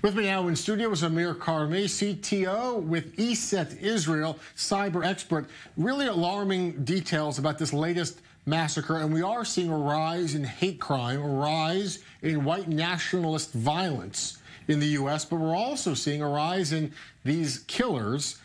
With me now in studio is Amir, CTO with ESET Israel, cyber expert. Really alarming details about this latest massacre, and we are seeing a rise in hate crime, a rise in white nationalist violence in the U.S., but we're also seeing a rise in these killers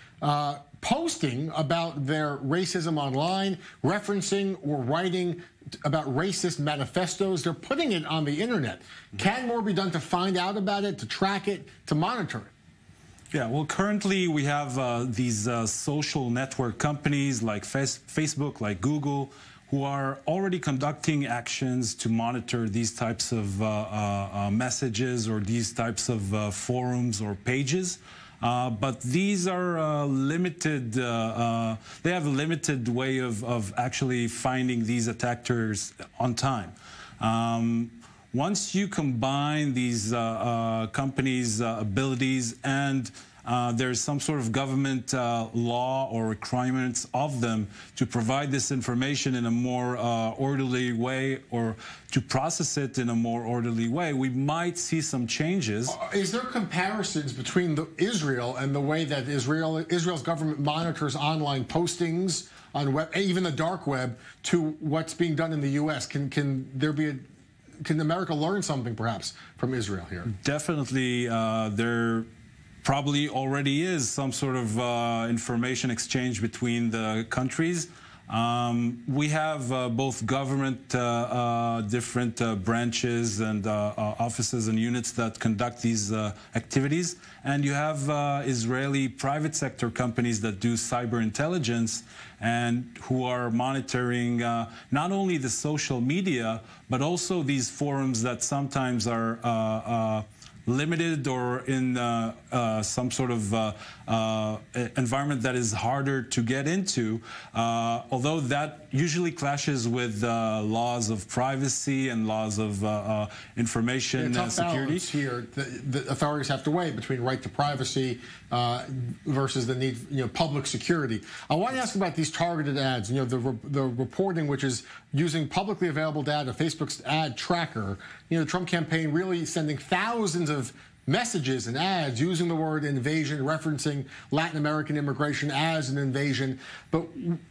posting about their racism online, referencing or writing about racist manifestos. They're putting it on the internet. Can more be done to find out about it, to track it, to monitor it? Yeah, well, currently we have these social network companies like Facebook, like Google, who are already conducting actions to monitor these types of messages or these types of forums or pages. But these are limited, they have a limited way of actually finding these attackers on time. Once you combine these companies' abilities and there's some sort of government law or requirements of them to provide this information in a more orderly way or to process it in a more orderly way, we might see some changes. Is there comparisons between Israel and the way that Israel's government monitors online postings on web, even the dark web, to what's being done in the U.S.? Can there be can America learn something perhaps from Israel here? Definitely, there probably already is some sort of information exchange between the countries. We have both government, different branches and offices and units that conduct these activities, and you have Israeli private sector companies that do cyber intelligence and who are monitoring not only the social media, but also these forums that sometimes are limited or in some sort of environment that is harder to get into, although that usually clashes with laws of privacy and laws of information security. Here, the authorities have to weigh between right to privacy versus the need, public security. I want to ask about these targeted ads. The reporting, which is using publicly available data, Facebook's ad tracker. The Trump campaign really sending thousands of messages and ads using the word invasion, referencing Latin American immigration as an invasion. But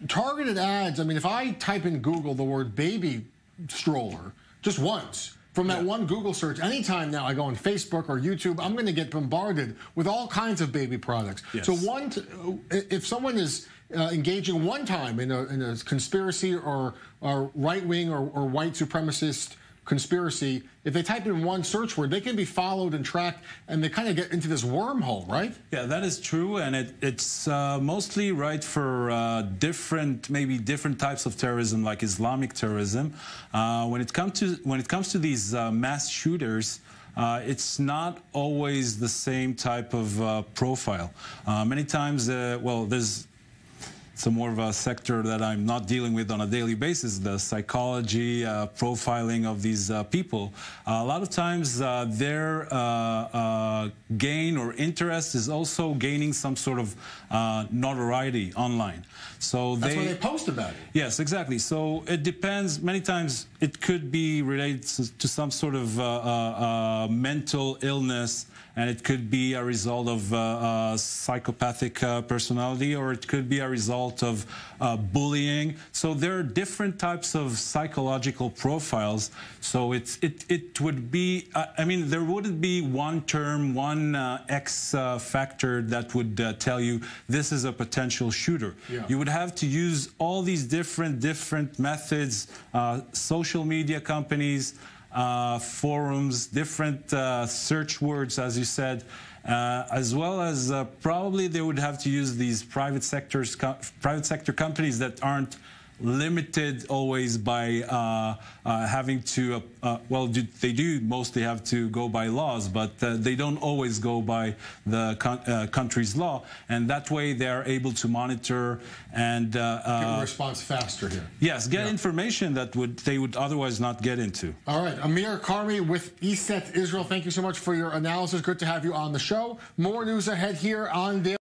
targeted ads, I mean, if I type in Google the word baby stroller just once, from that one Google search, anytime now I go on Facebook or YouTube, I'm going to get bombarded with all kinds of baby products. Yes. So if someone is engaging one time in a conspiracy or right-wing or white supremacist conspiracy, if they type in one search word, they can be followed and tracked, and they kind of get into this wormhole, right? Yeah, that is true, and it's mostly right for maybe different types of terrorism, like Islamic terrorism. When it comes to these mass shooters, it's not always the same type of profile. Many times, there's some more of a sector that I'm not dealing with on a daily basis, the psychology, profiling of these people. A lot of times their gain or interest is also gaining some sort of notoriety online. So that's why they post about it. Yes, exactly. So it depends. Many times it could be related to some sort of mental illness, and it could be a result of psychopathic personality, or it could be a result of bullying. So there are different types of psychological profiles. So it would be, I mean, there wouldn't be one term, one X factor that would tell you this is a potential shooter. Yeah. You would have to use all these different methods, social media companies, forums, different search words, as you said, as well as probably they would have to use these private sector companies that aren't limited always by having to, they do mostly have to go by laws, but they don't always go by the country's law, and that way they are able to monitor and get a response faster here. Yes, get information that they would otherwise not get into. All right, Amir, Kharmi with ESET Israel, thank you so much for your analysis. Good to have you on the show. More news ahead here on Daily.